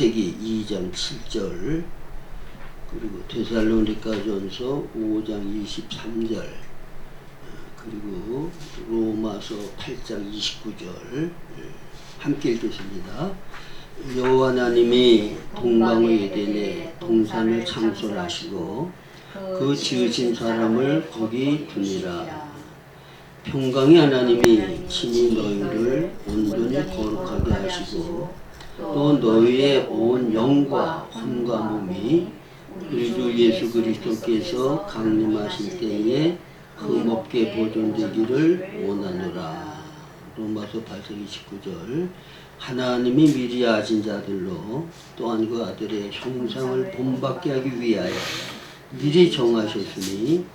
세기 2장 7절 그리고 데살로니가전서 5장 23절 그리고 로마서 8장 29절 함께 읽겠습니다. 여호와 하나님이 동방의 에덴에 동산을 창설하시고 그 지으신 사람을 거기 두니라. 평강의 하나님이 친히 너희를 온전히 거룩하게 하시고 또 너희의 온 영과 혼과 몸이 우리 주 예수 그리스도께서 강림하실 때에 흠없게 보존되기를 원하노라. 로마서 8장 29절 하나님이 미리 아신 자들로 또한 그 아들의 형상을 본받게 하기 위하여 미리 정하셨으니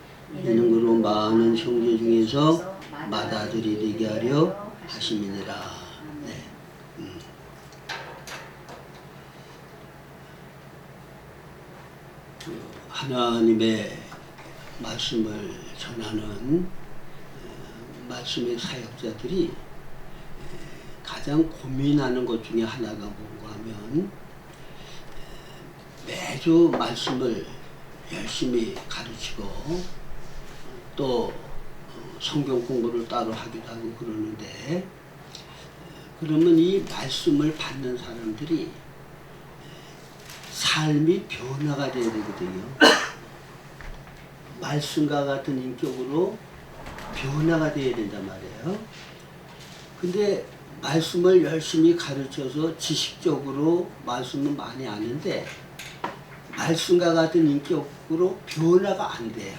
이는 그로 많은 형제 중에서 맏아들이 되게 하려 하심이니라. 하나님의 말씀을 전하는 말씀의 사역자들이 가장 고민하는 것 중에 하나가 뭔가 하면 매주 말씀을 열심히 가르치고 또 성경 공부를 따로 하기도 하고 그러는데 그러면 이 말씀을 받는 사람들이 삶이 변화가 돼야 되거든요. 말씀과 같은 인격으로 변화가 돼야 된단 말이에요. 근데 말씀을 열심히 가르쳐서 지식적으로 말씀은 많이 아는데 말씀과 같은 인격으로 변화가 안 돼요.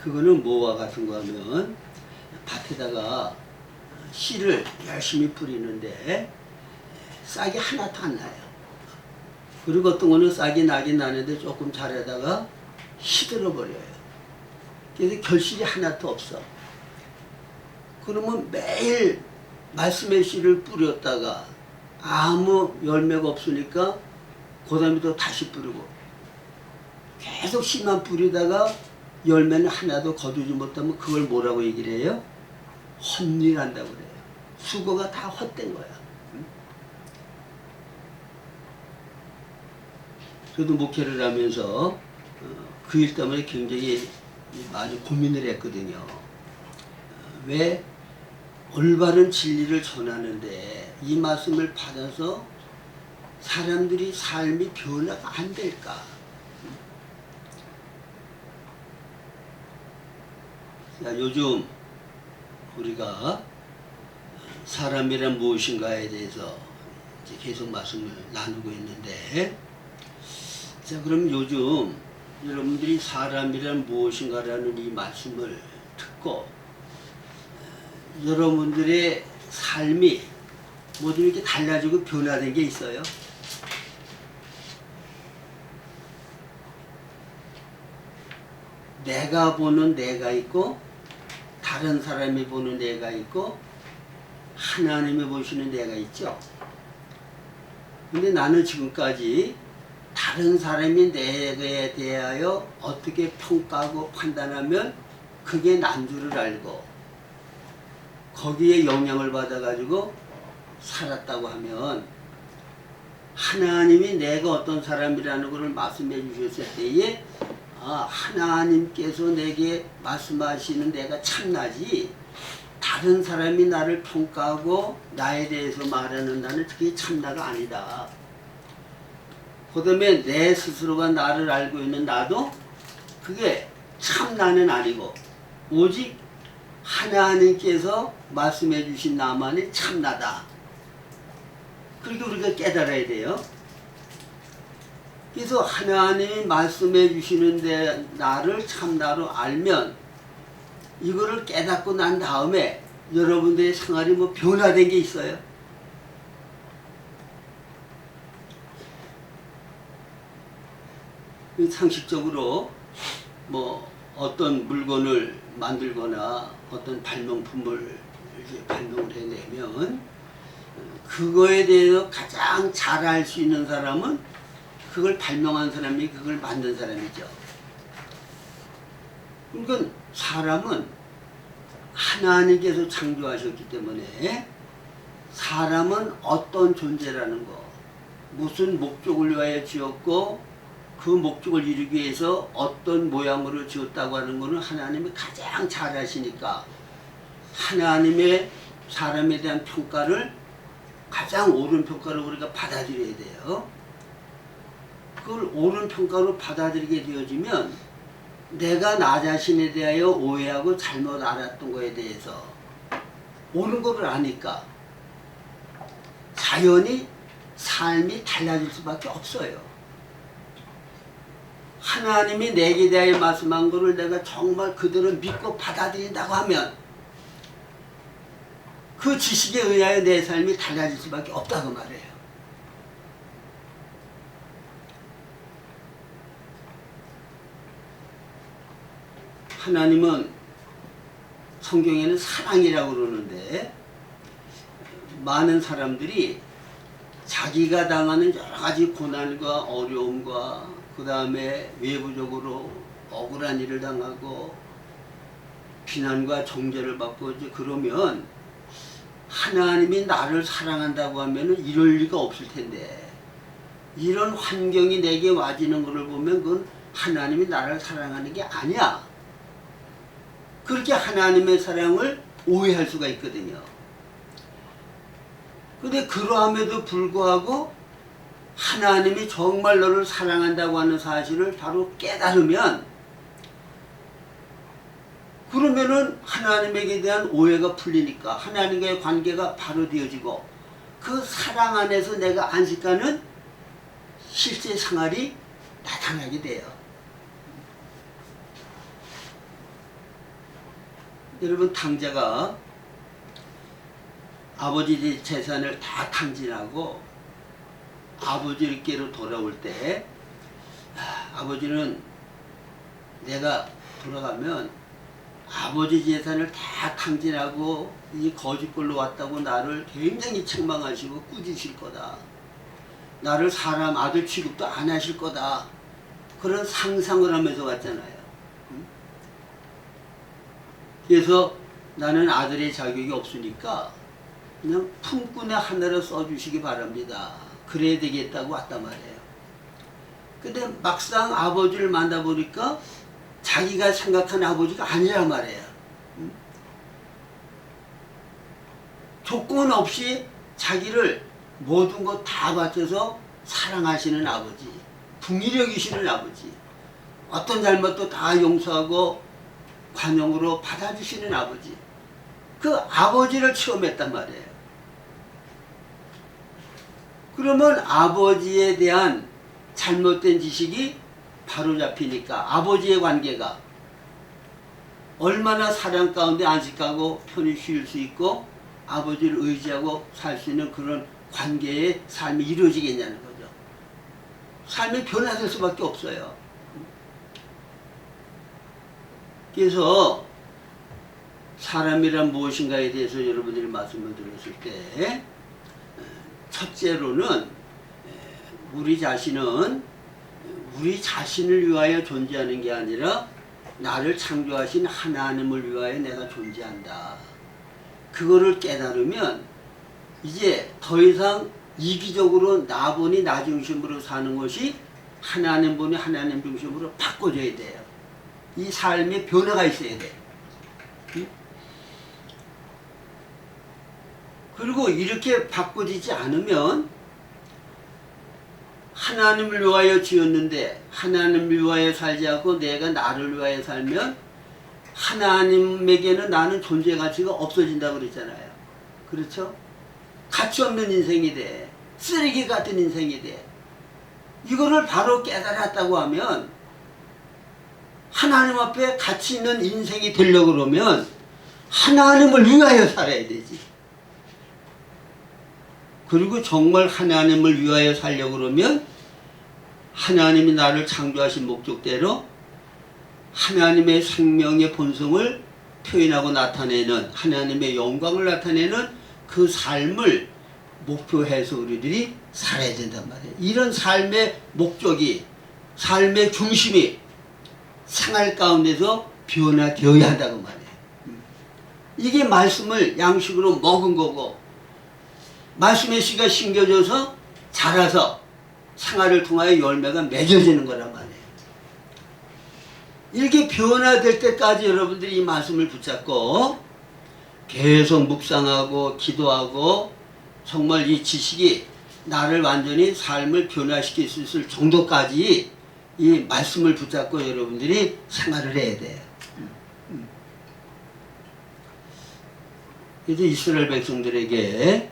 그거는 뭐와 같은 거 하면 밭에다가 씨를 열심히 뿌리는데 싹이 하나도 안 나요. 그리고 어떤 거는 싹이 나긴 나는데 조금 자라다가 시들어버려요. 그래서 결실이 하나도 없어. 그러면 매일 말씀의 씨를 뿌렸다가 아무 열매가 없으니까 그 다음에 또 다시 뿌리고 계속 씨만 뿌리다가 열매는 하나도 거두지 못하면 그걸 뭐라고 얘기를 해요? 헛일한다고 그래요. 수고가 다 헛된 거야. 저도 목회를 하면서 그 일 때문에 굉장히 많이 고민을 했거든요. 왜 올바른 진리를 전하는데 이 말씀을 받아서 사람들이 삶이 변화가 안 될까? 자, 요즘 우리가 사람이란 무엇인가에 대해서 이제 계속 말씀을 나누고 있는데 자, 그럼 요즘 여러분들이 사람이란 무엇인가라는 이 말씀을 듣고 여러분들의 삶이 모두 이렇게 달라지고 변화된 게 있어요? 내가 보는 내가 있고 다른 사람이 보는 내가 있고 하나님이 보시는 내가 있죠. 근데 나는 지금까지 다른 사람이 내게 대하여 어떻게 평가하고 판단하면 그게 난 줄을 알고 거기에 영향을 받아가지고 살았다고 하면 하나님이 내가 어떤 사람이라는 것을 말씀해 주셨을 때에 하나님께서 내게 말씀하시는 내가 참나지 다른 사람이 나를 평가하고 나에 대해서 말하는 나는 그게 참나가 아니다. 그 다음에 내 스스로가 나를 알고 있는 나도 그게 참나는 아니고 오직 하나님께서 말씀해 주신 나만이 참나다. 그렇게 우리가 깨달아야 돼요. 그래서 하나님이 말씀해 주시는데 나를 참나로 알면 이거를 깨닫고 난 다음에 여러분들의 생활이 뭐 변화된 게 있어요? 상식적으로 뭐 어떤 물건을 만들거나 어떤 발명품을 이렇게 발명을 해내면 그거에 대해서 가장 잘 알 수 있는 사람은 그걸 발명한 사람이 그걸 만든 사람이죠. 그러니까 사람은 하나님께서 창조하셨기 때문에 사람은 어떤 존재라는 거 무슨 목적을 위하여 지었고 그 목적을 이루기 위해서 어떤 모양으로 지었다고 하는 것은 하나님이 가장 잘 아시니까 하나님의 사람에 대한 평가를 가장 옳은 평가로 우리가 받아들여야 돼요. 그걸 옳은 평가로 받아들이게 되어지면 내가 나 자신에 대하여 오해하고 잘못 알았던 거에 대해서 옳은 거를 아니까 자연히 삶이 달라질 수밖에 없어요. 하나님이 내게 대하여 말씀한 것을 내가 정말 그대로 믿고 받아들인다고 하면 그 지식에 의하여 내 삶이 달라질 수밖에 없다고 말해요. 하나님은 성경에는 사랑이라고 그러는데 많은 사람들이 자기가 당하는 여러 가지 고난과 어려움과 그 다음에 외부적으로 억울한 일을 당하고 비난과 정죄를 받고 이제 그러면 하나님이 나를 사랑한다고 하면은 이럴 리가 없을 텐데 이런 환경이 내게 와지는 것을 보면 그건 하나님이 나를 사랑하는 게 아니야. 그렇게 하나님의 사랑을 오해할 수가 있거든요. 근데 그러함에도 불구하고 하나님이 정말 너를 사랑한다고 하는 사실을 바로 깨달으면 그러면은 하나님에게 대한 오해가 풀리니까 하나님과의 관계가 바로 되어지고 그 사랑 안에서 내가 안식하는 실제 생활이 나타나게 돼요. 여러분 탕자가 아버지 재산을 다 탕진하고 아버지께로 돌아올 때 아버지는 내가 돌아가면 아버지 재산을 다 탕진하고 이 거짓골로 왔다고 나를 굉장히 책망하시고 꾸짖으실 거다. 나를 사람 아들 취급도 안 하실 거다. 그런 상상을 하면서 왔잖아요. 그래서 나는 아들의 자격이 없으니까 그냥 품꾼의 하나를 써주시기 바랍니다. 그래야 되겠다고 왔단 말이에요. 근데 막상 아버지를 만나보니까 자기가 생각하는 아버지가 아니란 말이에요. 조건 없이 자기를 모든 것 다 바쳐서 사랑하시는 아버지, 긍휼히 여기시는 아버지, 어떤 잘못도 다 용서하고 관용으로 받아주시는 아버지, 그 아버지를 체험했단 말이에요. 그러면 아버지에 대한 잘못된 지식이 바로 잡히니까 아버지의 관계가 얼마나 사랑 가운데 안식하고 편히 쉴 수 있고 아버지를 의지하고 살 수 있는 그런 관계의 삶이 이루어지겠냐는 거죠. 삶이 변화될 수밖에 없어요. 그래서 사람이란 무엇인가에 대해서 여러분들이 말씀을 들었을 때 첫째로는 우리 자신은 우리 자신을 위하여 존재하는 게 아니라 나를 창조하신 하나님을 위하여 내가 존재한다. 그거를 깨달으면 이제 더 이상 이기적으로 나 보니 나 중심으로 사는 것이 하나님 보니 하나님 중심으로 바꿔줘야 돼요. 이 삶의 변화가 있어야 돼. 그리고 이렇게 바꿔지지 않으면 하나님을 위하여 지었는데 하나님을 위하여 살지 않고 내가 나를 위하여 살면 하나님에게는 나는 존재 가치가 없어진다고 그랬잖아요. 그렇죠? 가치 없는 인생이 돼. 쓰레기 같은 인생이 돼. 이거를 바로 깨달았다고 하면 하나님 앞에 가치 있는 인생이 되려고 그러면 하나님을 위하여 살아야 되지. 그리고 정말 하나님을 위하여 살려고 그러면 하나님이 나를 창조하신 목적대로 하나님의 생명의 본성을 표현하고 나타내는 하나님의 영광을 나타내는 그 삶을 목표해서 우리들이 살아야 된단 말이에요. 이런 삶의 목적이 삶의 중심이 생활 가운데서 변화되어야 한다고 말해요. 이게 말씀을 양식으로 먹은 거고 말씀의 씨가 심겨져서 자라서 생활을 통하여 열매가 맺어지는 거란 말이에요. 이렇게 변화될 때까지 여러분들이 이 말씀을 붙잡고 계속 묵상하고 기도하고 정말 이 지식이 나를 완전히 삶을 변화시킬 수 있을 정도까지 이 말씀을 붙잡고 여러분들이 생활을 해야 돼요. 그래서 이스라엘 백성들에게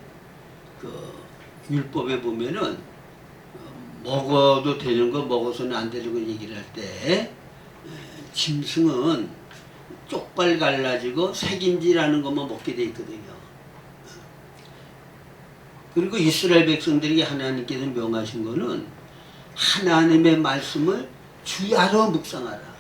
그 율법에 보면은 먹어도 되는 거 먹어서는 안 되는 거 얘기를 할 때 짐승은 쪽발 갈라지고 새김질하는 것만 먹게 돼 있거든요. 그리고 이스라엘 백성들에게 하나님께서 명하신 거는 하나님의 말씀을 주야로 묵상하라.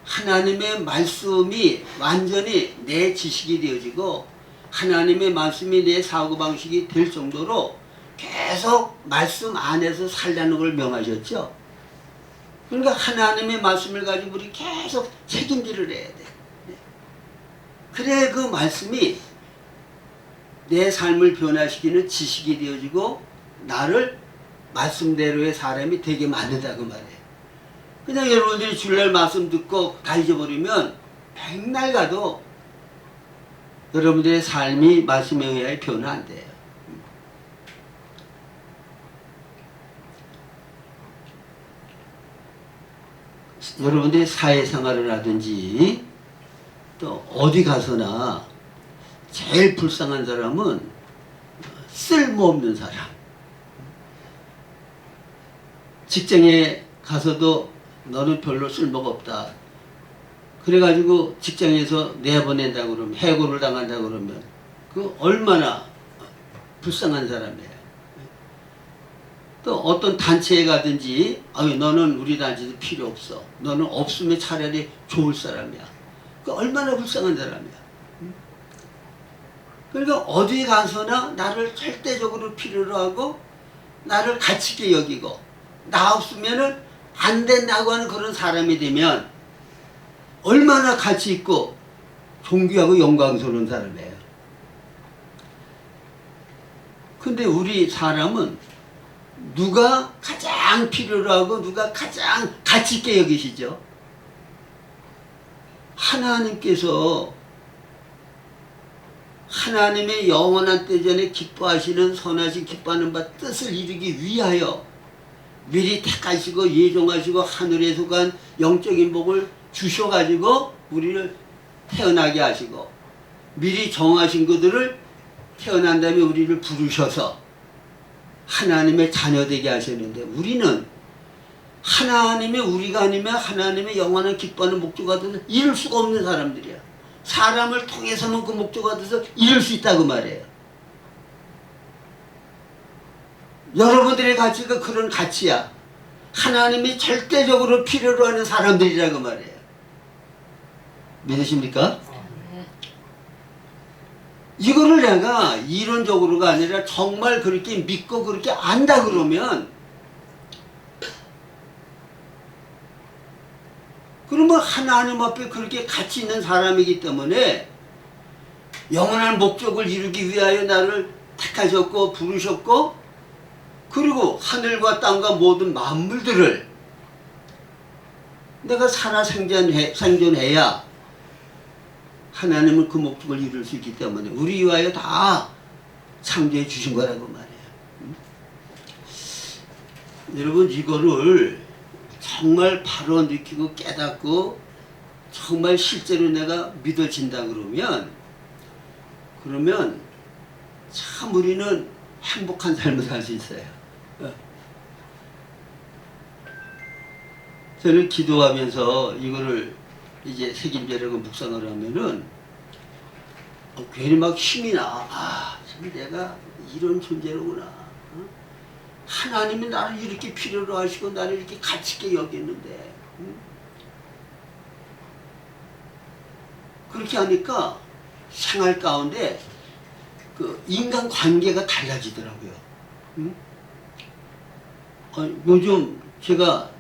하나님의 말씀이 완전히 내 지식이 되어지고 하나님의 말씀이 내 사고방식이 될 정도로 계속 말씀 안에서 살라는 걸 명하셨죠. 그러니까 하나님의 말씀을 가지고 우리 계속 책임질을 해야 돼. 그래 그 말씀이 내 삶을 변화시키는 지식이 되어지고 나를 말씀대로의 사람이 되게 만든다 그 말이에요. 그냥 여러분들이 주일날 말씀 듣고 다 잊어버리면 백날 가도 여러분들의 삶이 말씀에 의하여 변화 안 돼요. 여러분들이 사회생활을 하든지 또 어디 가서나 제일 불쌍한 사람은 쓸모없는 사람. 직장에 가서도 너는 별로 쓸모가 없다. 그래가지고 직장에서 내보낸다 그러면 해고를 당한다 그러면 그 얼마나 불쌍한 사람이에요. 또 어떤 단체에 가든지 너는 우리 단체도 필요 없어. 너는 없으면 차라리 좋을 사람이야. 그 얼마나 불쌍한 사람이야. 그러니까 어디 가서나 나를 절대적으로 필요로 하고 나를 가치 있게 여기고 나 없으면은 안 된다고 하는 그런 사람이 되면 얼마나 가치 있고 존귀하고 영광스러운 사람이에요. 근데 우리 사람은 누가 가장 필요로 하고 누가 가장 가치 있게 여기시죠? 하나님께서 하나님의 영원한 때 전에 기뻐하시는 선하신 기뻐하는 바 뜻을 이루기 위하여 미리 택하시고 예정하시고 하늘에 속한 영적인 복을 주셔가지고 우리를 태어나게 하시고 미리 정하신 그들을 태어난 다음에 우리를 부르셔서 하나님의 자녀 되게 하셨는데 우리는 하나님의 우리가 아니면 하나님의 영원한 기뻐하는 목적가 돼서 이룰 수가 없는 사람들이야. 사람을 통해서만 그 목적가 돼서 이룰 수 있다고 말해요. 여러분들의 가치가 그런 가치야. 하나님이 절대적으로 필요로 하는 사람들이라고 말해요. 믿으십니까? 이거를 내가 이론적으로가 아니라 정말 그렇게 믿고 그렇게 안다 그러면 그러면 하나님 앞에 그렇게 가치 있는 사람이기 때문에 영원한 목적을 이루기 위하여 나를 택하셨고 부르셨고 그리고 하늘과 땅과 모든 만물들을 내가 살아 생존해야 하나님은 그 목적을 이룰 수 있기 때문에 우리 위하여 다 창조해 주신 거라고 말해요. 여러분 이거를 정말 바로 느끼고 깨닫고 정말 실제로 내가 믿어진다 그러면 참 우리는 행복한 삶을 살 수 있어요. 저는 기도하면서 이거를 이제 색임제라고 묵상을 하면은 괜히 막 힘이 나. 참 내가 이런 존재로구나. 하나님이 나를 이렇게 필요로 하시고 나를 이렇게 가치 있게 여겼는데 그렇게 하니까 생활 가운데 그 인간 관계가 달라지더라고요. 요즘 제가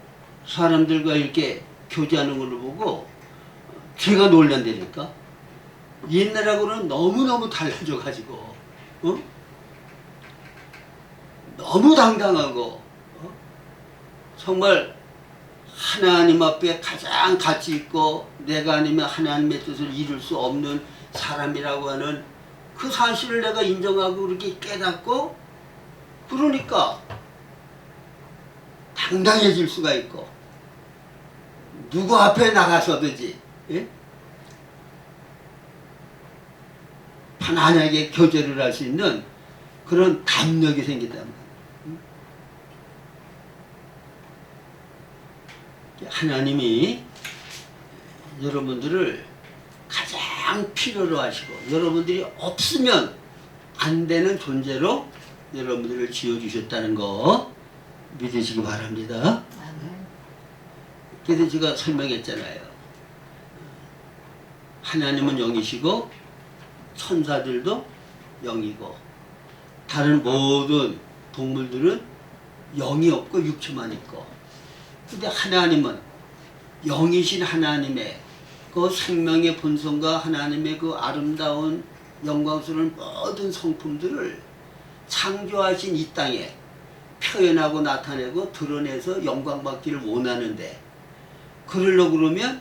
사람들과 이렇게 교제하는 걸로 보고 제가 놀란다니까. 옛날하고는 너무너무 달라져가지고 너무 당당하고 정말 하나님 앞에 가장 가치 있고 내가 아니면 하나님의 뜻을 이룰 수 없는 사람이라고 하는 그 사실을 내가 인정하고 그렇게 깨닫고 그러니까 당당해질 수가 있고 누구 앞에 나가서든지 예? 편안하게 교제를 할 수 있는 그런 담력이 생긴단 말이에요. 하나님이 여러분들을 가장 필요로 하시고 여러분들이 없으면 안 되는 존재로 여러분들을 지어주셨다는 거 믿으시기 바랍니다. 그래서 제가 설명했잖아요. 하나님은 영이시고 천사들도 영이고 다른 모든 동물들은 영이 없고 육체만 있고 근데 하나님은 영이신 하나님의 그 생명의 본성과 하나님의 그 아름다운 영광스러운 모든 성품들을 창조하신 이 땅에 표현하고 나타내고 드러내서 영광받기를 원하는데 그러려고 그러면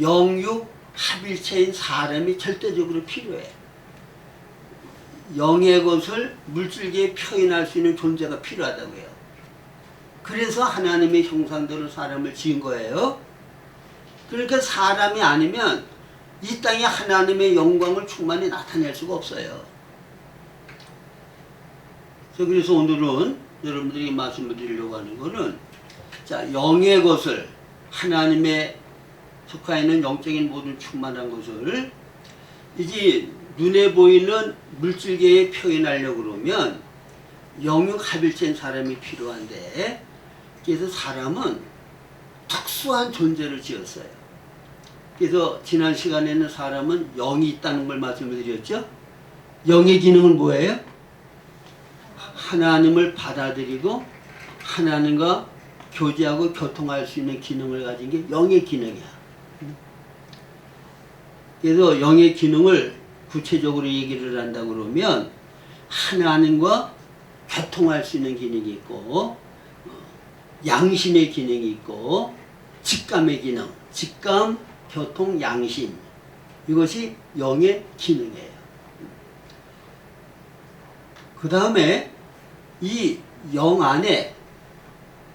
영육 합일체인 사람이 절대적으로 필요해. 영의 것을 물질계에 표현할 수 있는 존재가 필요하다고 해요. 그래서 하나님의 형상대로 사람을 지은 거예요. 그러니까 사람이 아니면 이 땅에 하나님의 영광을 충만히 나타낼 수가 없어요. 그래서 오늘은 여러분들이 말씀을 드리려고 하는 거는 자, 영의 것을 하나님의 속하 있는 영적인 모든 충만한 것을 이제 눈에 보이는 물질계에 표현하려고 그러면 영육 합일체인 사람이 필요한데 그래서 사람은 특수한 존재를 지었어요. 그래서 지난 시간에는 사람은 영이 있다는 걸 말씀을 드렸죠. 영의 기능은 뭐예요? 하나님을 받아들이고 하나님과 교제하고 교통할 수 있는 기능을 가진 게 영의 기능이야. 그래서 영의 기능을 구체적으로 얘기를 한다 그러면 하나님과 교통할 수 있는 기능이 있고 양심의 기능이 있고 직감의 기능, 직감, 교통, 양심 이것이 영의 기능이에요. 그 다음에 이 영 안에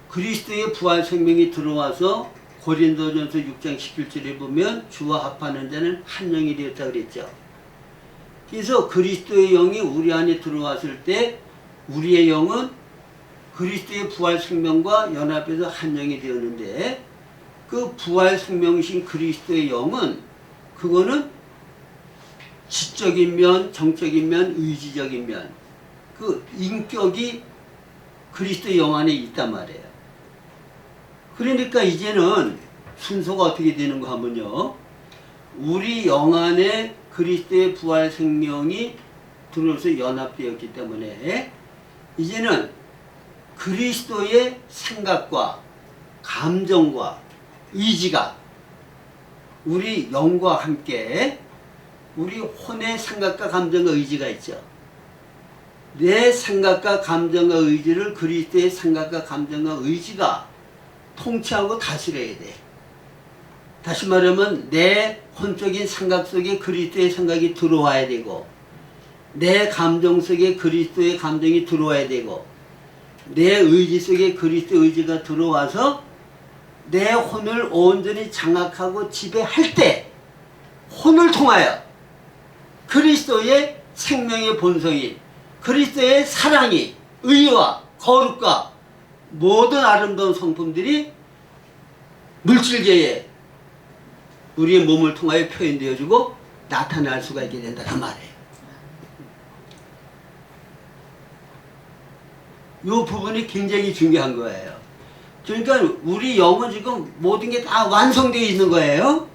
그리스도의 부활 생명이 들어와서 고린도전서 6장 17절에 보면 주와 합하는 자는 한 영이 되었다 그랬죠. 그래서 그리스도의 영이 우리 안에 들어왔을 때 우리의 영은 그리스도의 부활 생명과 연합해서 한 영이 되었는데 그 부활 생명이신 그리스도의 영은 그거는 지적인 면, 정적인 면, 의지적인 면 그 인격이 그리스도의 영 안에 있단 말이에요. 그러니까 이제는 순서가 어떻게 되는가 하면요. 우리 영 안에 그리스도의 부활 생명이 들어서 연합되었기 때문에 이제는 그리스도의 생각과 감정과 의지가 우리 영과 함께 우리 혼의 생각과 감정과 의지가 있죠. 내 생각과 감정과 의지를 그리스도의 생각과 감정과 의지가 통치하고 다스려야 돼. 다시 말하면 내 혼적인 생각 속에 그리스도의 생각이 들어와야 되고 내 감정 속에 그리스도의 감정이 들어와야 되고 내 의지 속에 그리스도의 의지가 들어와서 내 혼을 온전히 장악하고 지배할 때 혼을 통하여 그리스도의 생명의 본성인 그리스도의 사랑이 의와 거룩과 모든 아름다운 성품들이 물질계에 우리의 몸을 통하여 표현되어지고 나타날 수가 있게 된다는 말이에요. 이 부분이 굉장히 중요한 거예요. 그러니까 우리 영은 지금 모든 게 다 완성되어 있는 거예요.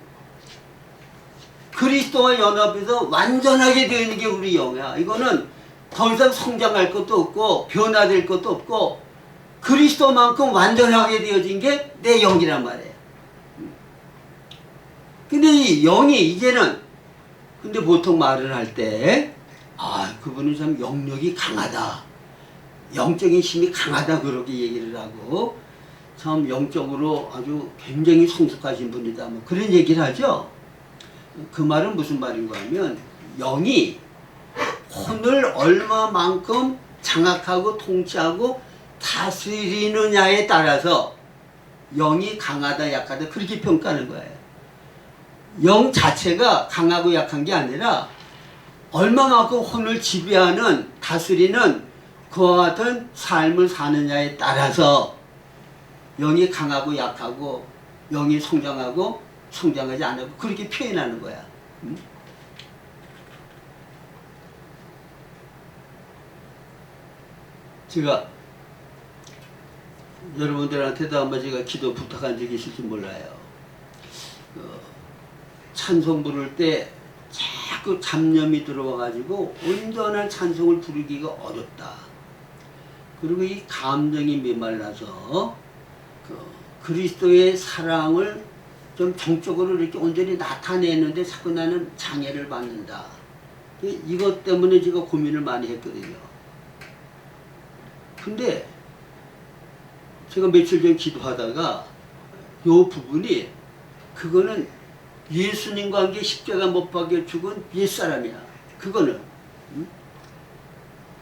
그리스도와 연합해서 완전하게 되어 있는 게 우리 영이야. 이거는 더 이상 성장할 것도 없고 변화될 것도 없고 그리스도만큼 완전하게 되어진 게 내 영이란 말이에요. 근데 이 영이 이제는 근데 보통 말을 할 때 그분은 참 영력이 강하다. 영적인 힘이 강하다 그렇게 얘기를 하고 참 영적으로 아주 굉장히 성숙하신 분이다 뭐 그런 얘기를 하죠. 그 말은 무슨 말인가 하면 영이 혼을 얼마만큼 장악하고 통치하고 다스리느냐에 따라서 영이 강하다 약하다 그렇게 평가하는 거예요. 영 자체가 강하고 약한 게 아니라 얼마만큼 혼을 지배하는 다스리는 그와 같은 삶을 사느냐에 따라서 영이 강하고 약하고 영이 성장하고 성장하지 않고 그렇게 표현하는 거야. 제가 여러분들한테도 아마 제가 기도 부탁한 적이 있을지 몰라요. 찬송 부를 때 자꾸 잡념이 들어와가지고 온전한 찬송을 부르기가 어렵다. 그리고 이 감정이 메말라서 그리스도의 사랑을 좀 정적으로 이렇게 온전히 나타내는데 자꾸 나는 장애를 받는다. 이것 때문에 제가 고민을 많이 했거든요. 근데 제가 며칠 전 기도하다가 요 부분이 그거는 예수님과 함께 십자가 못 박혀 죽은 옛사람이야. 그거는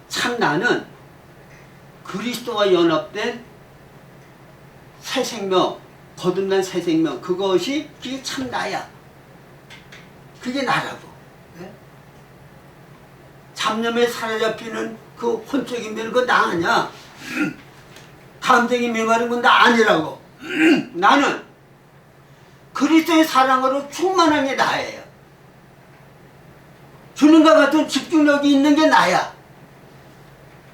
참 나는 그리스도와 연합된 새 생명, 거듭난 새 생명 그게 참 나야. 그게 나라고. 네? 잡념에 사로잡히는 그 혼적인 면 그거 나 아니야. 감정이 메마른 건 나 아니라고. 나는 그리스도의 사랑으로 충만한 게 나예요. 주님과 같은 집중력이 있는 게 나야.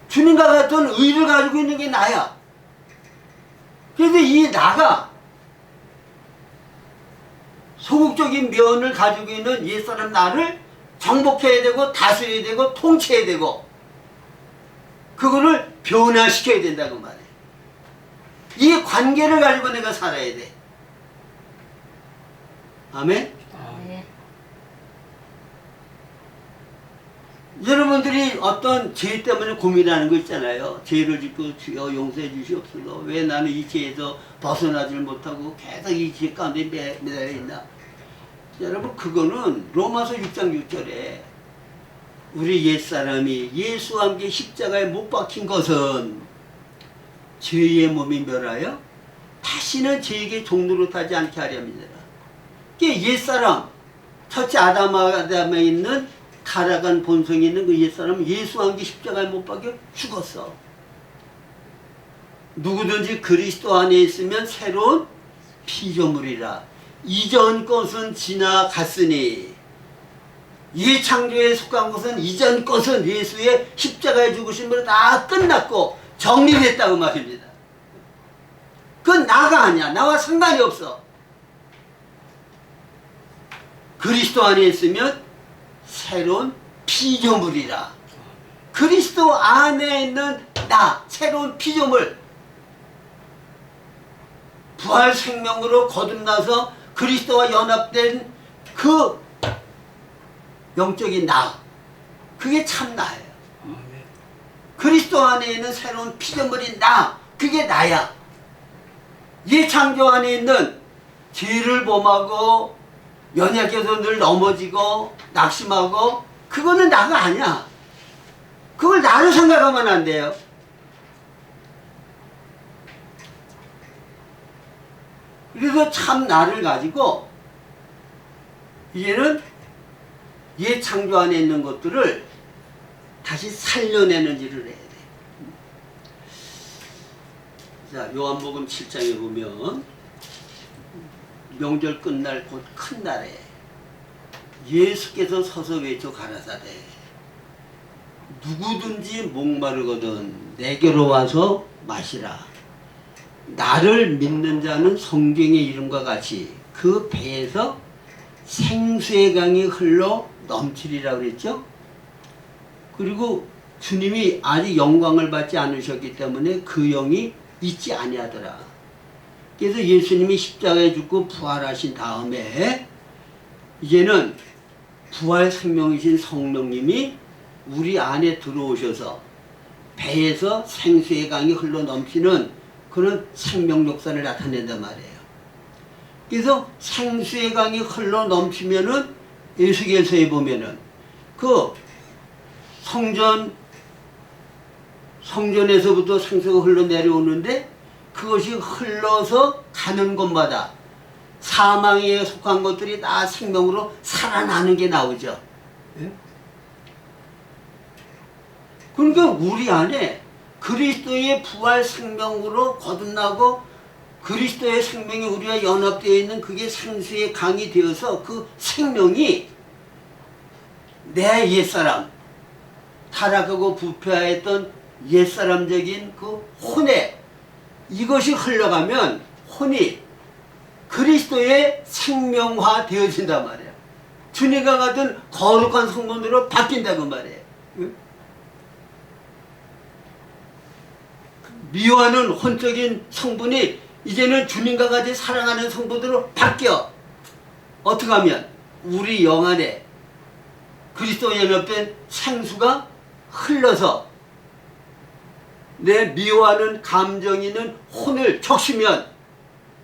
주님과 같은 의를 가지고 있는 게 나야. 그래서 이 나가 소극적인 면을 가지고 있는 옛사람 나를 정복해야 되고 다스려야 되고 통치해야 되고 그거를 변화시켜야 된다고 말해. 이 관계를 가지고 내가 살아야 돼. 아멘? 네. 여러분들이 어떤 죄 때문에 고민하는 거 있잖아요. 죄를 짓고 주여 용서해 주시옵소서. 왜 나는 이 죄에서 벗어나질 못하고 계속 이 죄 가운데 매달려 있나. 여러분 그거는 로마서 6장 6절에 우리 옛사람이 예수와 함께 십자가에 못 박힌 것은 죄의 몸이 멸하여 다시는 죄에게 종로로 타지 않게 하렵니다. 그게 옛사람 첫째 아담에 있는 타락한 본성이 있는 그 옛사람은 예수와 함께 십자가에 못 박혀 죽었어. 누구든지 그리스도 안에 있으면 새로운 피조물이라. 이전 것은 지나갔으니 이 창조에 속한 것은 이전 것은 예수의 십자가에 죽으심으로 다 끝났고 정리됐다고 말입니다. 그건 나가 아니야. 나와 상관이 없어. 그리스도 안에 있으면 새로운 피조물이라. 그리스도 안에 있는 나, 새로운 피조물. 부활 생명으로 거듭나서 그리스도와 연합된 그 영적인 나. 그게 참 나예요. 그리스도 안에 있는 새로운 피조물인 나. 그게 나야. 이 창조 안에 있는 죄를 범하고 연약해서 늘 넘어지고 낙심하고 그거는 나가 아니야. 그걸 나로 생각하면 안 돼요. 그래서 참 나를 가지고 이제는 옛 창조 안에 있는 것들을 다시 살려내는 일을 해야 돼. 자, 요한복음 7장에 보면 명절 끝날 곧 큰 날에 예수께서 서서 외쳐 가라사대 누구든지 목마르거든 내게로 와서 마시라. 나를 믿는 자는 성경의 이름과 같이 그 배에서 생수의 강이 흘러 넘치리라 그랬죠. 그리고 주님이 아직 영광을 받지 않으셨기 때문에 그 영이 있지 아니하더라. 그래서 예수님이 십자가에 죽고 부활하신 다음에 이제는 부활 생명이신 성령님이 우리 안에 들어오셔서 배에서 생수의 강이 흘러 넘치는 그런 생명 역사를 나타낸단 말이에요. 그래서 생수의 강이 흘러 넘치면은 에스겔서에 보면은 그 성전에서부터 생수가 흘러 내려오는데 그것이 흘러서 가는 곳마다 사망에 속한 것들이 다 생명으로 살아나는 게 나오죠. 예? 그러니까 우리 안에 그리스도의 부활 생명으로 거듭나고 그리스도의 생명이 우리와 연합되어 있는 그게 생수의 강이 되어서 그 생명이 내 옛사람, 타락하고 부패하였던 옛사람적인 그 혼에 이것이 흘러가면 혼이 그리스도의 생명화 되어진단 말이에요. 주님과 같은 거룩한 성분으로 바뀐다고 말이에요. 미워하는 혼적인 성분이 이제는 주님과 같이 사랑하는 성분으로 바뀌어. 어떻게 하면 우리 영 안에 그리스도와 연합된 생수가 흘러서 내 미워하는 감정이 있는 혼을 적시면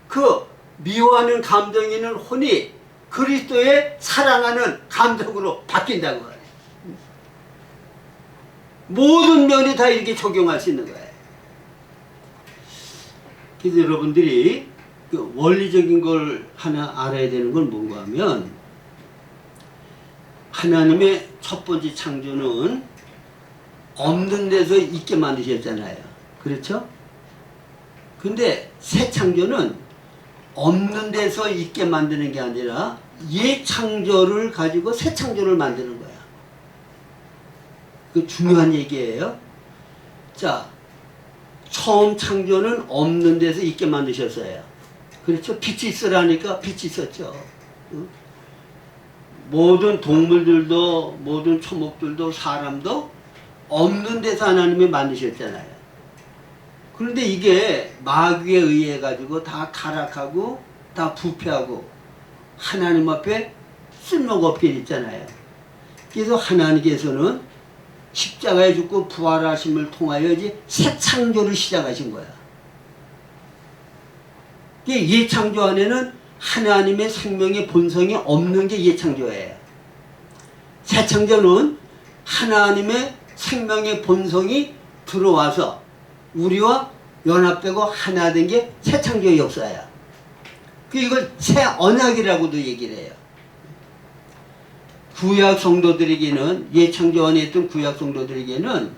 그 미워하는 감정이 있는 혼이 그리스도의 사랑하는 감정으로 바뀐다고 말해요. 모든 면이 다 이렇게 적용할 수 있는 거예요. 그래서 여러분들이 그 원리적인 걸 하나 알아야 되는 건 뭔가 하면 하나님의 첫 번째 창조는 없는 데서 있게 만드셨잖아요. 그렇죠? 근데 새 창조는 없는 데서 있게 만드는 게 아니라 옛 창조를 가지고 새 창조를 만드는 거야. 그 중요한 얘기예요. 자, 처음 창조는 없는 데서 있게 만드셨어요. 그렇죠? 빛이 있으라니까 빛이 있었죠. 모든 동물들도 모든 초목들도 사람도 없는 데서 하나님이 만드셨잖아요. 그런데 이게 마귀에 의해 가지고 다 타락하고 다 부패하고 하나님 앞에 쓸모가 없게 됐잖아요. 그래서 하나님께서는 십자가에 죽고 부활하심을 통하여 이제 새 창조를 시작하신 거야. 이 창조 안에는 하나님의 생명의 본성이 없는 게 이 창조예요. 새 창조는 하나님의 생명의 본성이 들어와서 우리와 연합되고 하나 된 게 새 창조의 역사야. 이걸 새 언약이라고도 얘기를 해요. 구약 성도들에게는 옛 창조 안에 있던 구약 성도들에게는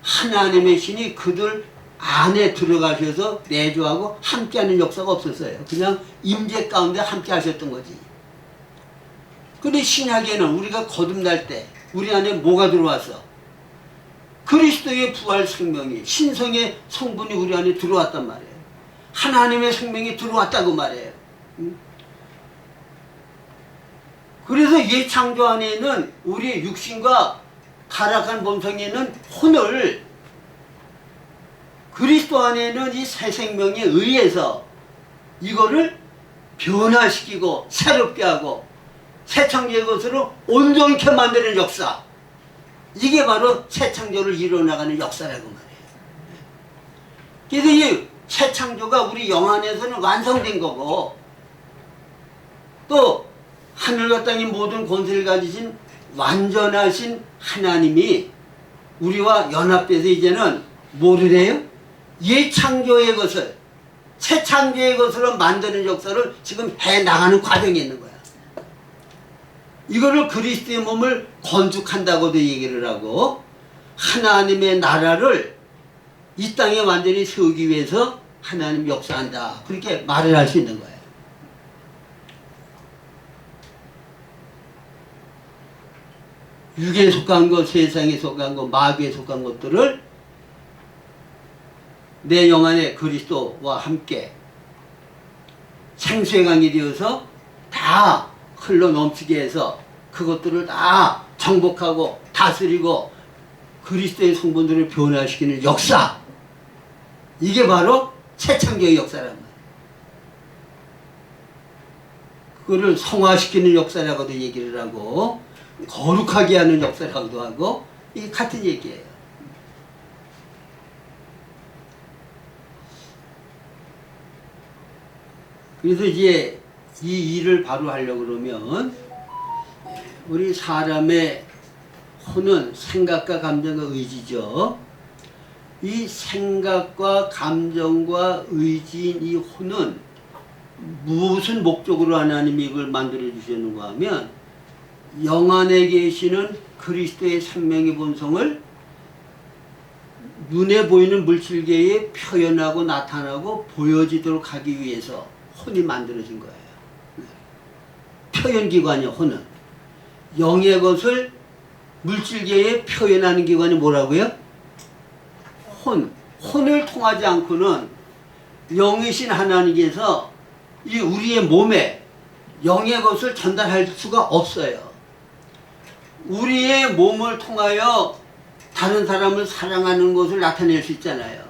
하나님의 신이 그들 안에 들어가셔서 내주하고 함께하는 역사가 없었어요. 그냥 임재 가운데 함께 하셨던 거지. 근데 신약에는 우리가 거듭날 때 우리 안에 뭐가 들어왔어? 그리스도의 부활 생명이 신성의 성분이 우리 안에 들어왔단 말이에요. 하나님의 생명이 들어왔다고 말해요. 그래서 이 창조 안에 있는 우리 육신과 타락한 본성에 있는 혼을 그리스도 안에 있는 이 새 생명에 의해서 이거를 변화시키고 새롭게 하고 새 창조의 것으로 온전케 만드는 역사. 이게 바로 새 창조를 이뤄나가는 역사라고 말해요. 그래서 이 새 창조가 우리 영 안에서는 완성된 거고 또 하늘과 땅의 모든 권세를 가지신 완전하신 하나님이 우리와 연합돼서 이제는 뭐를 해요? 옛 창조의 것을 새 창조의 것으로 만드는 역사를 지금 해나가는 과정에 있는 거야. 이거를 그리스도의 몸을 건축한다고도 얘기를 하고 하나님의 나라를 이 땅에 완전히 세우기 위해서 하나님 역사한다. 그렇게 말을 할 수 있는 거예요. 육에 속한 것, 세상에 속한 것, 마귀에 속한 것들을 내 영 안에 그리스도와 함께 생수의 강이 되어서 다 흘러 넘치게 해서 그것들을 다 정복하고 다스리고 그리스도의 성분들을 변화시키는 역사. 이게 바로 새 창조의 역사란 말이에요. 그거를 성화시키는 역사라고도 얘기를 하고 거룩하게 하는 역사라고도 하고 이게 같은 얘기예요. 그래서 이제 이 일을 바로 하려고 그러면 우리 사람의 혼은 생각과 감정과 의지죠. 이 생각과 감정과 의지인 이 혼은 무슨 목적으로 하나님이 이걸 만들어 주셨는가 하면 영 안에 계시는 그리스도의 생명의 본성을 눈에 보이는 물질계에 표현하고 나타나고 보여지도록 하기 위해서 혼이 만들어진 거예요. 표현기관이요, 혼은. 영의 것을 물질계에 표현하는 기관이 뭐라고요? 혼을 통하지 않고는 영이신 하나님께서 이 우리의 몸에 영의 것을 전달할 수가 없어요. 우리의 몸을 통하여 다른 사람을 사랑하는 것을 나타낼 수 있잖아요.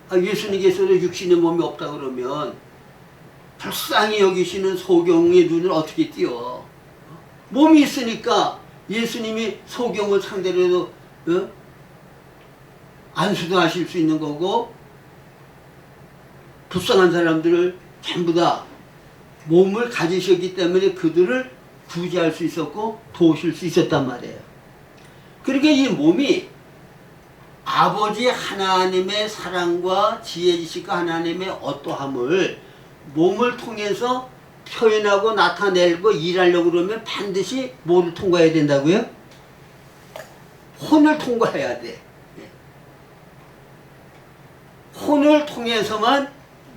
예수님께서도 육신의 몸이 없다 그러면 불쌍히 여기시는 소경의 눈을 어떻게 띄워? 몸이 있으니까 예수님이 소경을 상대로도 안수도 하실 수 있는 거고, 불쌍한 사람들을 전부 다 몸을 가지셨기 때문에 그들을 구제할 수 있었고 도우실 수 있었단 말이에요. 그러니까 이 몸이 아버지 하나님의 사랑과 지혜 지식과 하나님의 어떠함을 몸을 통해서 표현하고 나타내고 일하려고 그러면 반드시 뭐를 통과해야 된다고요? 혼을 통과해야 돼. 혼을 통해서만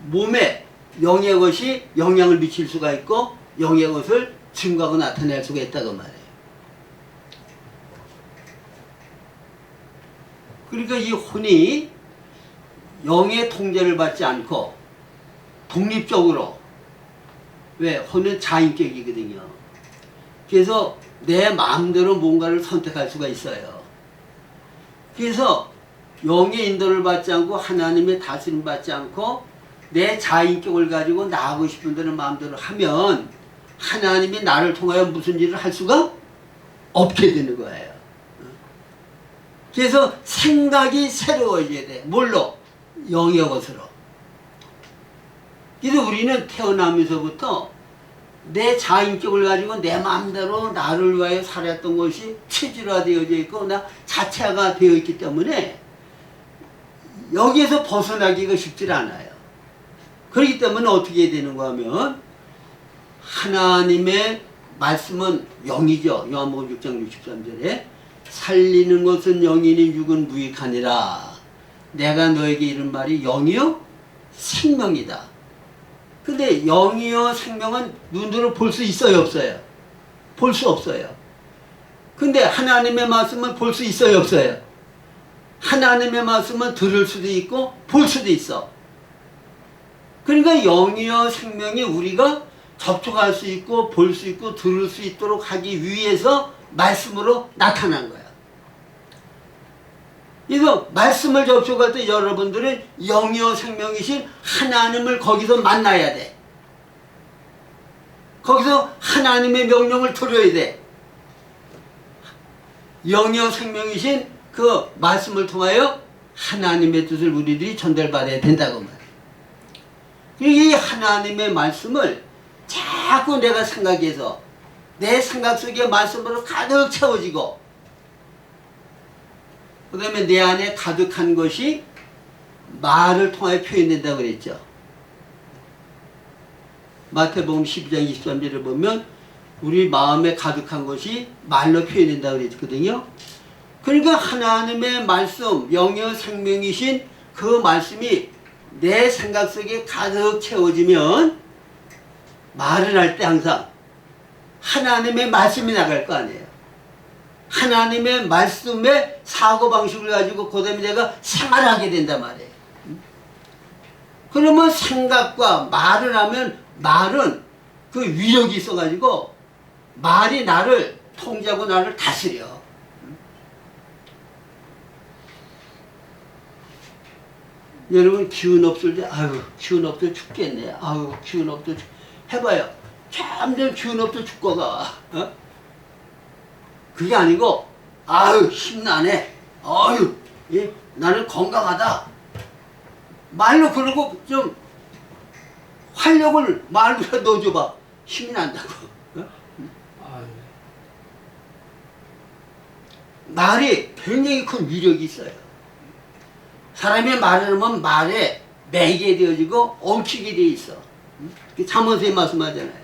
몸에 영의 것이 영향을 미칠 수가 있고 영의 것을 증거하고 나타낼 수가 있다고 말해요. 그러니까 이 혼이 영의 통제를 받지 않고 독립적으로, 왜? 혼은 자인격이거든요. 그래서 내 마음대로 뭔가를 선택할 수가 있어요. 그래서 영의 인도를 받지 않고 하나님의 다스림 받지 않고 내 자인격을 가지고 나가고 싶은 대로 마음대로 하면 하나님이 나를 통하여 무슨 일을 할 수가 없게 되는 거예요. 그래서 생각이 새로워져야 돼. 뭘로? 영의 것으로. 그래서 우리는 태어나면서부터 내 자인격을 가지고 내 마음대로 나를 위하여 살았던 것이 체질화되어져 있고 나 자체가 되어 있기 때문에 여기에서 벗어나기가 쉽지 않아요. 그렇기 때문에 어떻게 해야 되는가 하면 하나님의 말씀은 영이죠. 요한복음 6장 63절에 살리는 것은 영이니 육은 무익하니라. 내가 너에게 이른 말이 영이요 생명이다. 근데 영이요 생명은 눈으로 볼 수 있어요 없어요? 볼 수 없어요. 근데 하나님의 말씀은 볼 수 있어요 없어요? 하나님의 말씀은 들을 수도 있고 볼 수도 있어. 그러니까 영이요 생명이 우리가 접촉할 수 있고 볼 수 있고 들을 수 있도록 하기 위해서 말씀으로 나타난 거야. 그래서 말씀을 접촉할 때 여러분들은 영이요 생명이신 하나님을 거기서 만나야 돼. 거기서 하나님의 명령을 들어야 돼. 영이요 생명이신 그 말씀을 통하여 하나님의 뜻을 우리들이 전달받아야 된다고 말이에요. 이 하나님의 말씀을 자꾸 내가 생각해서 내 생각 속에 말씀으로 가득 채워지고 그 다음에 내 안에 가득한 것이 말을 통하여 표현된다고 그랬죠. 마태복음 12장 23절에 보면 우리 마음에 가득한 것이 말로 표현된다고 그랬거든요. 그러니까 하나님의 말씀, 영의 생명이신 그 말씀이 내 생각 속에 가득 채워지면 말을 할 때 항상 하나님의 말씀이 나갈 거 아니에요. 하나님의 말씀의 사고방식을 가지고 그 다음에 내가 생활하게 된단 말이에요. 그러면 생각과 말을 하면 말은 그 위력이 있어가지고 말이 나를 통제하고 나를 다스려. 여러분 기운 없을 때 아유 기운 없어 죽겠네. 아유 기운 없어 해봐요. 점점 기운 없어 죽고가. 그게 아니고 아유 힘나네. 아유 예, 나는 건강하다. 말로 그러고 좀 활력을 말로 넣어줘봐. 힘이 난다고. 어? 아유. 말이 굉장히 큰 위력이 있어요. 사람이 말을 하면 말에 매게 되어지고 엉키게 돼 있어. 잠언서에 말씀하잖아요.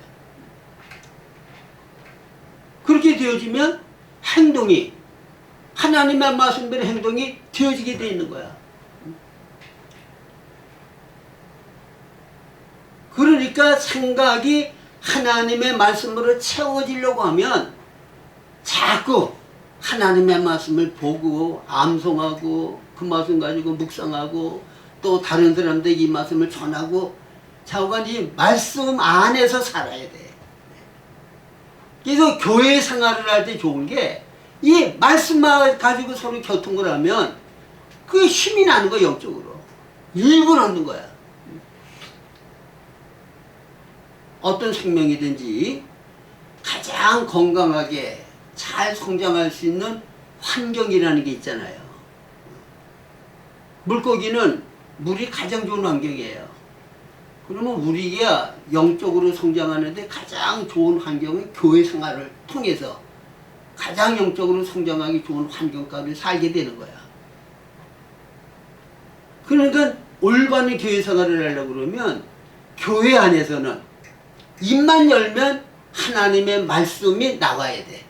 그렇게 되어지면 행동이 하나님의 말씀대로 행동이 되어지게 돼 있는 거야. 그러니까 생각이 하나님의 말씀으로 채워지려고 하면 자꾸 하나님의 말씀을 보고 암송하고 그 말씀 가지고 묵상하고 또 다른 사람들에게 이 말씀을 전하고 자꾸가 이 말씀 안에서 살아야 돼. 그래서 교회 생활을 할 때 좋은 게 이 말씀만 가지고 서로 교통을 하면 그 힘이 나는 거야. 영적으로 일을 얻는 거야. 어떤 생명이든지 가장 건강하게 잘 성장할 수 있는 환경이라는 게 있잖아요. 물고기는 물이 가장 좋은 환경이에요. 그러면 우리가 영적으로 성장하는데 가장 좋은 환경은 교회 생활을 통해서 가장 영적으로 성장하기 좋은 환경 가운데 살게 되는 거야. 그러니까 올바른 교회 생활을 하려고 그러면 교회 안에서는 입만 열면 하나님의 말씀이 나와야 돼.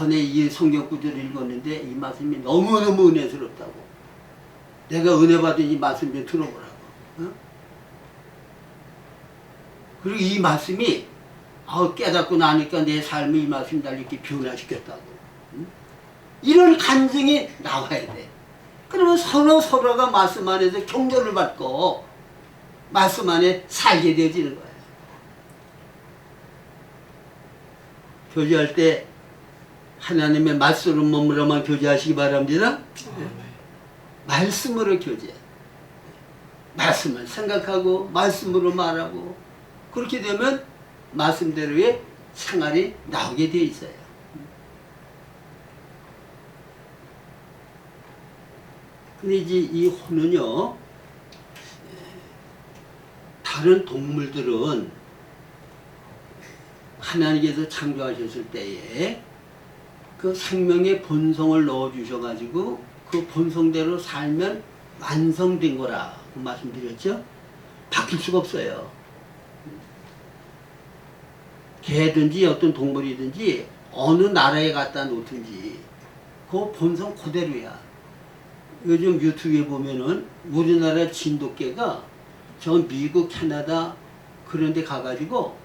내 이 성경 구절을 읽었는데 이 말씀이 너무너무 은혜스럽다고. 내가 은혜 받은 이 말씀 좀 들어보라고. 어? 그리고 이 말씀이 깨닫고 나니까 내 삶의 이 말씀이 날 이렇게 변화시켰다고. 응? 이런 간증이 나와야 돼. 그러면 서로가 말씀 안에서 격려를 받고 말씀 안에 살게 되어지는 거예요. 교제할 때 하나님의 말씀으로 머무러만 교제하시기 바랍니다. 말씀으로 교제. 말씀을 생각하고 말씀으로 말하고 그렇게 되면 말씀대로의 생활이 나오게 되어 있어요. 근데 이제 이 호는요, 다른 동물들은 하나님께서 창조하셨을 때에 그 생명의 본성을 넣어주셔가지고 그 본성대로 살면 완성된 거라 말씀드렸죠? 바뀔 수가 없어요. 개든지 어떤 동물이든지 어느 나라에 갖다 놓든지 그 본성 그대로야. 요즘 유튜브에 보면은 우리나라 진돗개가 저 미국, 캐나다 그런 데 가가지고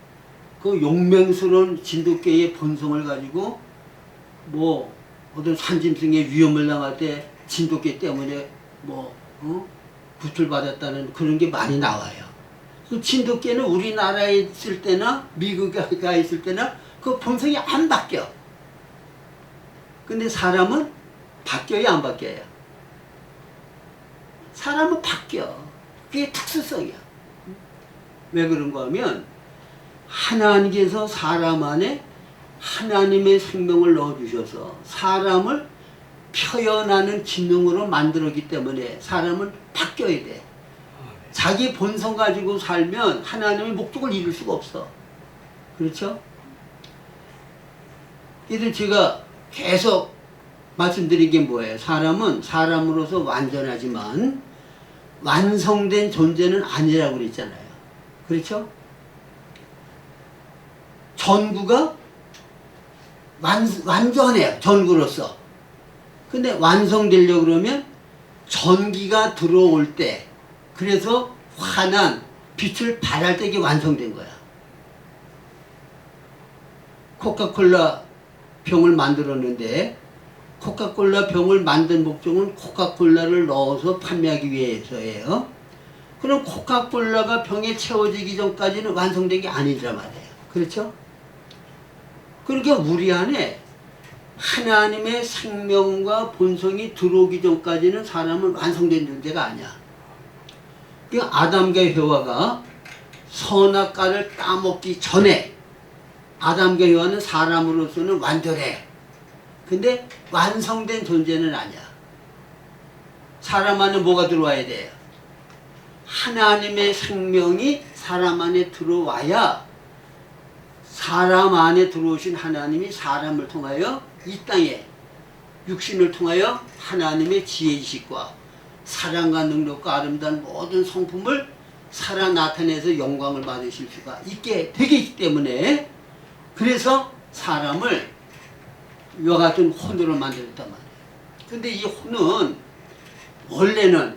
그 용맹스러운 진돗개의 본성을 가지고 뭐 어떤 산짐승의 위험을 당할 때 진돗개 때문에 구출받았다는 그런 게 많이 나와요. 그 진돗개는 우리나라에 있을 때나 미국에 가 있을 때나 그 본성이 안 바뀌어. 근데 사람은 바뀌어야 안 바뀌어요? 사람은 바뀌어. 그게 특수성이야. 왜 그런가 하면 하나님께서 사람 안에 하나님의 생명을 넣어주셔서 사람을 표현하는 지능으로 만들었기 때문에 사람은 바뀌어야 돼. 자기 본성 가지고 살면 하나님의 목적을 이룰 수가 없어. 그렇죠? 그래서 제가 계속 말씀드린 게 뭐예요? 사람은 사람으로서 완전하지만 완성된 존재는 아니라고 그랬잖아요. 그렇죠? 전구가 완전해요. 전구로서. 근데 완성되려고 그러면 전기가 들어올 때 그래서 환한 빛을 발할 때 이게 완성된 거야. 코카콜라 병을 만들었는데 코카콜라 병을 만든 목적은 코카콜라를 넣어서 판매하기 위해서예요. 그럼 코카콜라가 병에 채워지기 전까지는 완성된 게 아니란 말이에요. 그렇죠? 그러니까 우리 안에 하나님의 생명과 본성이 들어오기 전까지는 사람은 완성된 존재가 아니야. 그러니까 아담과 해와가 선악과를 따먹기 전에 아담과 해와는 사람으로서는 완전해. 근데 완성된 존재는 아니야. 사람 안에 뭐가 들어와야 돼요? 하나님의 생명이 사람 안에 들어와야 사람 안에 들어오신 하나님이 사람을 통하여 이 땅에 육신을 통하여 하나님의 지혜지식과 사랑과 능력과 아름다운 모든 성품을 살아 나타내서 영광을 받으실 수가 있게 되기 때문에 그래서 사람을 이와 같은 혼으로 만들었단 말이에요. 근데 이 혼은 원래는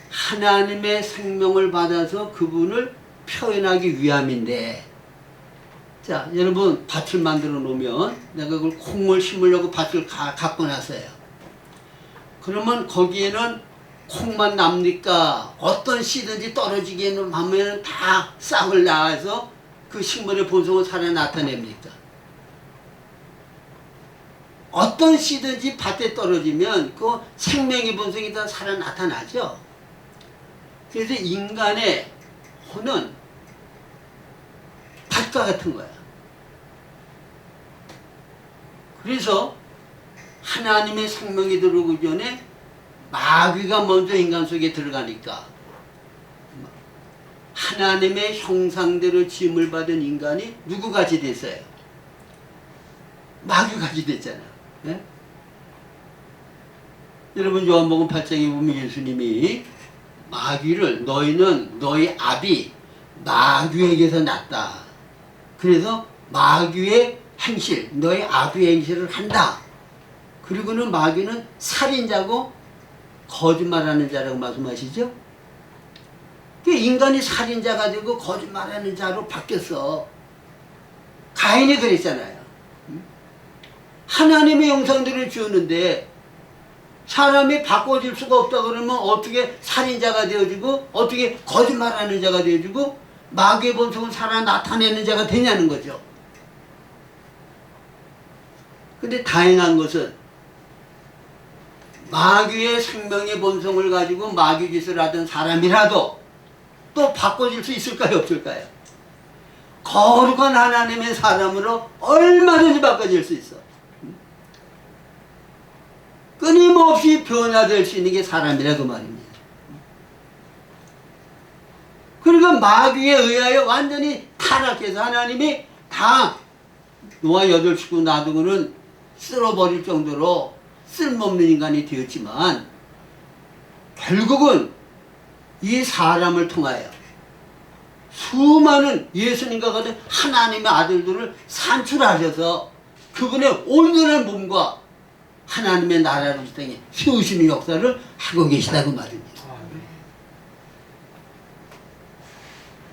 하나님의 생명을 받아서 그분을 표현하기 위함인데 자 여러분 밭을 만들어 놓으면 내가 그걸 콩을 심으려고 밭을 갖고 났어요. 그러면 거기에는 콩만 납니까? 어떤 씨든지 떨어지기에는 하면 다 싹을 낳아서 그 식물의 본성을 살아 나타냅니까? 어떤 씨든지 밭에 떨어지면 그 생명의 본성이 다 살아 나타나죠. 그래서 인간의 혼은 밭과 같은 거야. 그래서 하나님의 생명이 들어오기 전에 마귀가 먼저 인간 속에 들어가니까 하나님의 형상대로 지음을 받은 인간이 누구같이 됐어요? 마귀같이 됐잖아. 네? 여러분 요한복음 8장에 보면 예수님이 마귀를 너희는 너희 아비 마귀에게서 났다. 그래서 마귀의 행실 너희 아비의 행실을 한다. 그리고는 마귀는 살인자고 거짓말하는 자라고 말씀하시죠. 인간이 살인자가 되고 거짓말하는 자로 바뀌었어. 가인이 그랬잖아요. 하나님의 형상대로 지었는데 사람이 바꿔질 수가 없다 그러면 어떻게 살인자가 되어지고 어떻게 거짓말하는 자가 되어지고 마귀의 본성을 살아 나타내는 자가 되냐는 거죠. 근데 다행한 것은 마귀의 생명의 본성을 가지고 마귀 짓을 하던 사람이라도 또 바꿔질 수 있을까요? 없을까요? 거룩한 하나님의 사람으로 얼마든지 바꿔질 수 있어. 끊임없이 변화될 수 있는 게 사람이라고 말입니다. 그러니까 마귀에 의하여 완전히 타락해서 하나님이 다 노아 8식구 놔두고는 쓸어버릴 정도로 쓸모없는 인간이 되었지만 결국은 이 사람을 통하여 수많은 예수님과 같은 하나님의 아들들을 산출하셔서 그분의 온전한 몸과 하나님의 나라를 이 땅에 세우시는 역사를 하고 계시다고 말입니다.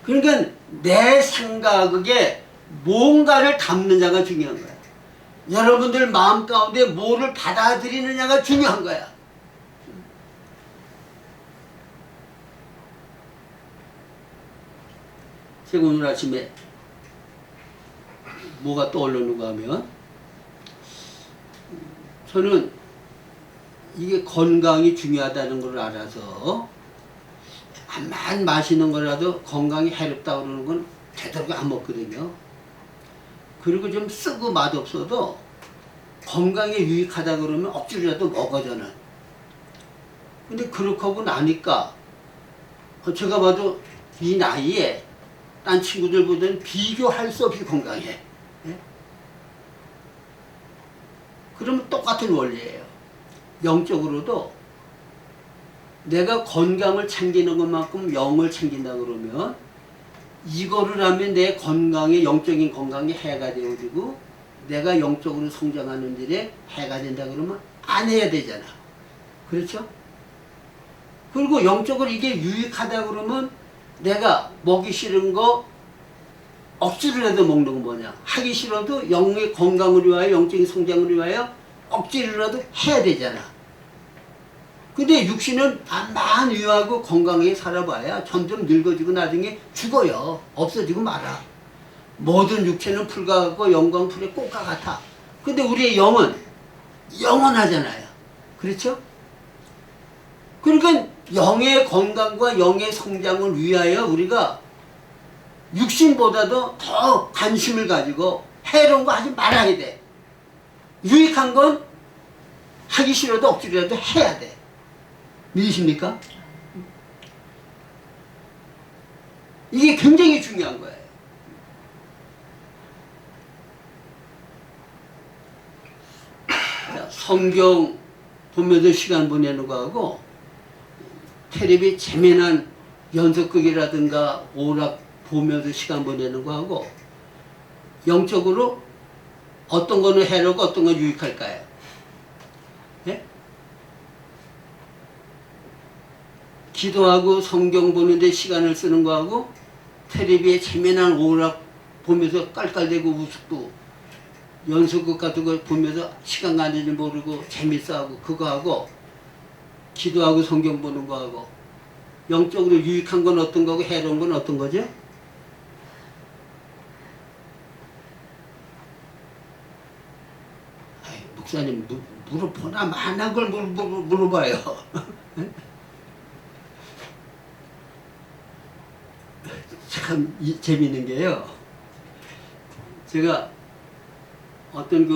그러니까 내 생각에 뭔가를 담는 자가 중요한 거야. 여러분들 마음 가운데 뭐를 받아들이느냐가 중요한 거야. 제가 오늘 아침에 뭐가 떠올랐는가 하면 저는 이게 건강이 중요하다는 걸 알아서 암만 마시는 거라도 건강이 해롭다고 그러는 건 되도록 안 먹거든요. 그리고 좀 쓰고 맛없어도 건강에 유익하다 그러면 억지로라도 먹어 저는. 근데 그렇게 하고 나니까 제가 봐도 이 나이에 딴 친구들보다는 비교할 수 없이 건강해. 네? 그러면 똑같은 원리예요. 영적으로도 내가 건강을 챙기는 것만큼 영을 챙긴다 그러면 이거를 하면 내 건강에 영적인 건강에 해가 되어지고 내가 영적으로 성장하는 일에 해가 된다 그러면 안 해야 되잖아. 그렇죠? 그리고 영적으로 이게 유익하다 그러면 내가 먹기 싫은 거 억지로라도 먹는 건 뭐냐. 하기 싫어도 영의 건강을 위하여 영적인 성장을 위하여 억지로라도 해야 되잖아. 근데 육신은 암만 유하고 건강하게 살아봐야 점점 늙어지고 나중에 죽어요. 없어지고 말아. 모든 육체는 풀과 같고 영광 풀의 꽃과 같아. 근데 우리의 영은 영원하잖아요. 그렇죠? 그러니까 영의 건강과 영의 성장을 위하여 우리가 육신보다도 더 관심을 가지고 해로운 거 하지 말아야 돼. 유익한 건 하기 싫어도 억지로라도 해야 돼. 믿으십니까? 이게 굉장히 중요한 거예요. 자, 성경 보면서 시간 보내는 거하고 텔레비 재미난 연속극이라든가 오락 보면서 시간 보내는 거하고 영적으로 어떤 거는 해로고 어떤 건 유익할까요? 예? 기도하고 성경 보는데 시간을 쓰는 거하고 텔레비에 재미난 오락 보면서 깔깔대고 웃고 연속극 같은 거 보면서 시간 가는 줄 모르고 재밌어하고 그거하고 기도하고 성경 보는 거하고 영적으로 유익한 건 어떤 거고 해로운 건 어떤 거죠? 아이, 목사님 물어보나 만한 걸 물어봐요. 참 재밌는 게요. 제가 어떤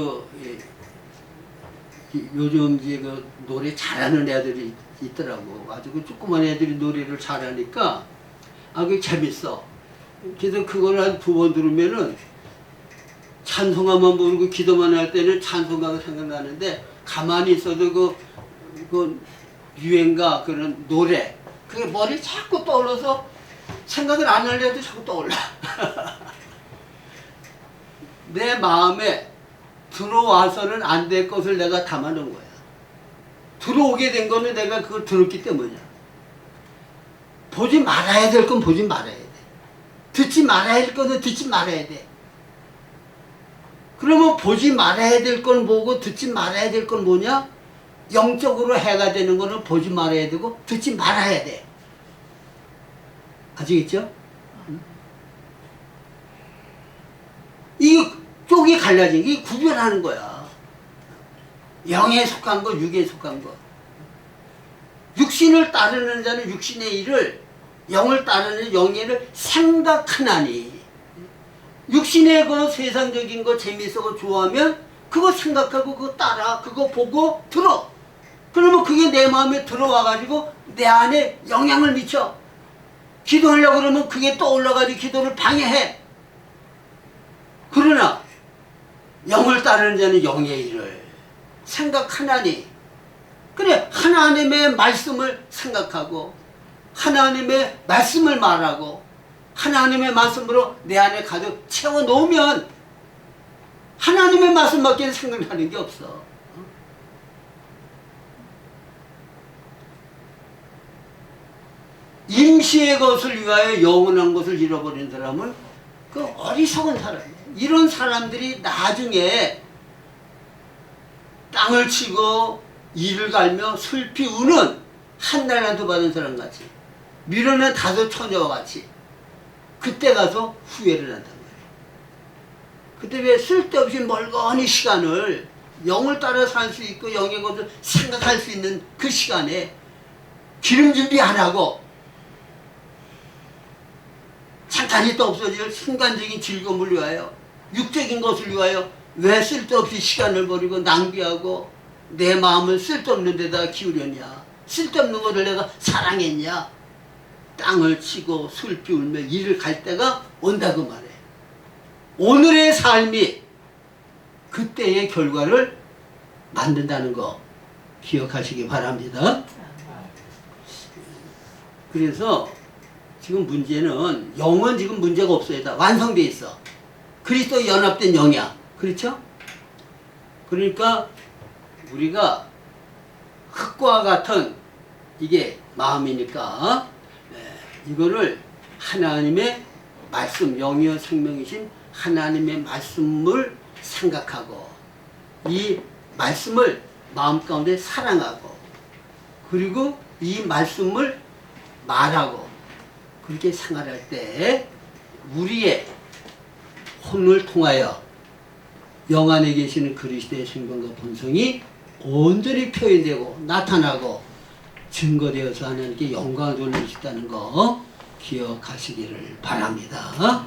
요즘 이제 그 노래 잘하는 애들이 있더라고. 아주 그 조그만 애들이 노래를 잘하니까 그게 재밌어. 그래서 그걸 한 2번 들으면은 찬송가만 부르고 기도만 할 때는 찬송가가 생각나는데 가만히 있어도 그 유행가 그런 노래 그게 머리에 자꾸 떠올라서 생각을 안 하려도 자꾸 떠올라. 내 마음에 들어와서는 안 될 것을 내가 담아놓은 거야. 들어오게 된 거는 내가 그걸 들었기 때문이야. 보지 말아야 될 건 보지 말아야 돼. 듣지 말아야 될 거는 듣지 말아야 돼. 그러면 보지 말아야 될 건 뭐고 듣지 말아야 될 건 뭐냐? 영적으로 해가 되는 거는 보지 말아야 되고 듣지 말아야 돼. 아시겠죠? 이 쪽이 갈라진 게 구별하는 거야. 영에 속한 거, 육에 속한 거. 육신을 따르는 자는 육신의 일을, 영을 따르는 영의 일을 생각하나니. 육신의 그 세상적인 거 재미있어 좋아하면 그거 생각하고 그거 따라, 그거 보고 들어. 그러면 그게 내 마음에 들어와가지고 내 안에 영향을 미쳐. 기도하려고 그러면 그게 떠올라가지고 기도를 방해해. 그러나 영을 따르는 자는 영의 일을 생각하나니. 그래, 하나님의 말씀을 생각하고 하나님의 말씀을 말하고 하나님의 말씀으로 내 안에 가득 채워놓으면 하나님의 말씀밖에 생각나는 게 없어. 임시의 것을 위하여 영원한 것을 잃어버린 사람은 그 어리석은 사람이에요. 이런 사람들이 나중에 땅을 치고 이를 갈며 슬피 우는 한 달란트 받은 사람 같이 밀어낸 5 처녀와 같이 그때 가서 후회를 한단 말이에요. 그때 왜 쓸데없이 멀거니 시간을 영을 따라 살 수 있고 영의 것을 생각할 수 있는 그 시간에 기름 준비 안 하고 잠깐 있다 없어질 순간적인 즐거움을 위하여 육적인 것을 위하여 왜 쓸데없이 시간을 버리고 낭비하고 내 마음을 쓸데없는 데다 기울였냐. 쓸데없는 것을 내가 사랑했냐. 땅을 치고 슬피 울며 일을 갈 때가 온다고 말해. 오늘의 삶이 그때의 결과를 만든다는 거 기억하시기 바랍니다. 그래서 지금 문제는 영은 지금 문제가 없어요. 다 완성되어 있어. 그리스도에 연합된 영이야. 그렇죠? 그러니까 우리가 흙과 같은 이게 마음이니까 이거를 하나님의 말씀, 영이여 생명이신 하나님의 말씀을 생각하고 이 말씀을 마음 가운데 사랑하고 그리고 이 말씀을 말하고 그렇게 생활할 때 우리의 혼을 통하여 영 안에 계시는 그리스도의 생명과 본성이 온전히 표현되고 나타나고 증거되어서 하나님께 영광을 돌릴 수 있다는 거 기억하시기를 바랍니다.